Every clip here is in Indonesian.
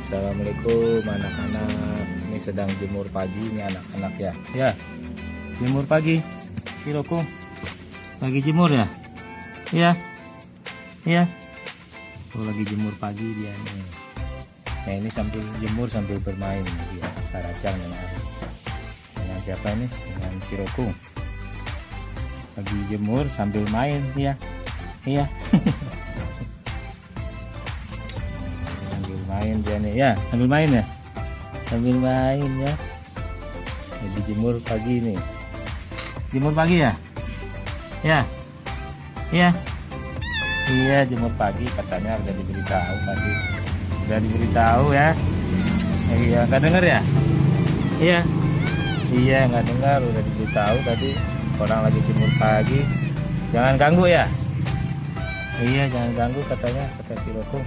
Assalamualaikum anak-anak. Ini sedang jemur pagi ini anak-anak ya. Ya, jemur pagi. Si Rokung lagi jemur ya. Iya, iya. Oh, lagi jemur pagi dia nih. Nah ini sambil jemur sambil bermain dia. Saracang dengan siapa ini? Dengan si Rokung. Lagi jemur sambil main ya. Iya. Main dia nih ya, sambil main ya, sambil main ya. Jadi jemur pagi nih, jemur pagi ya, ya, iya, iya jemur pagi katanya udah diberitahu tadi, udah diberitahu ya. Iya nggak dengar ya, iya, iya nggak dengar udah diberitahu tadi orang lagi jemur pagi, jangan ganggu ya. Iya jangan ganggu katanya kata si Rokung.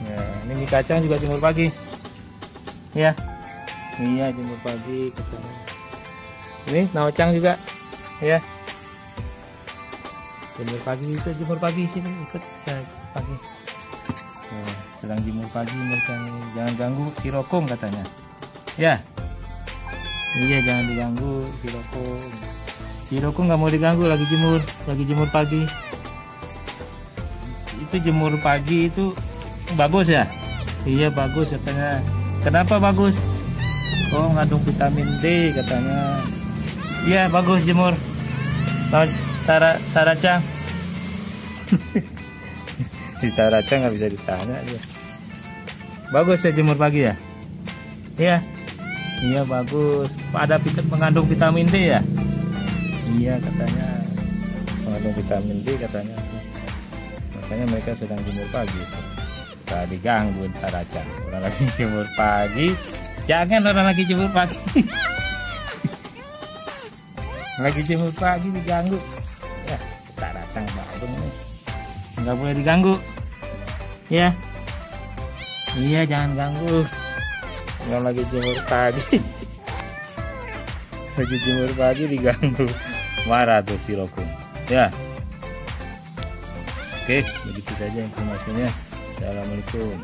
Ya, ini mie kacang juga jemur pagi. Ya. Iya, jemur pagi katanya. Ini Naocang juga. Ya. Jemur pagi itu jemur pagi sini ikut ya, pagi. Ya, sedang jemur pagi mereka nih. Jangan ganggu si Rokung katanya. Ya. Iya, jangan diganggu si Rokung. Si Rokung nggak mau diganggu lagi jemur pagi. Itu jemur pagi itu bagus ya? Iya bagus katanya. Kenapa bagus? Oh ngandung vitamin D katanya. Iya bagus jemur. Saracang. Si Saracang nggak bisa ditanya dia. Bagus ya jemur pagi ya? Iya. Iya bagus. Ada mengandung vitamin D ya? Iya katanya. Mengandung vitamin D katanya. Makanya mereka sedang jemur pagi. Gak diganggu Saracang, orang lagi jemur pagi. Jangan orang lagi jemur pagi. Lagi jemur pagi diganggu. Ya, Saracang baru nih. Nggak boleh diganggu. Ya. Iya, jangan ganggu. Orang lagi jemur pagi. Lagi jemur pagi diganggu. Marah tuh si Rokung. Ya. Oke, begitu saja informasinya. Assalamualaikum.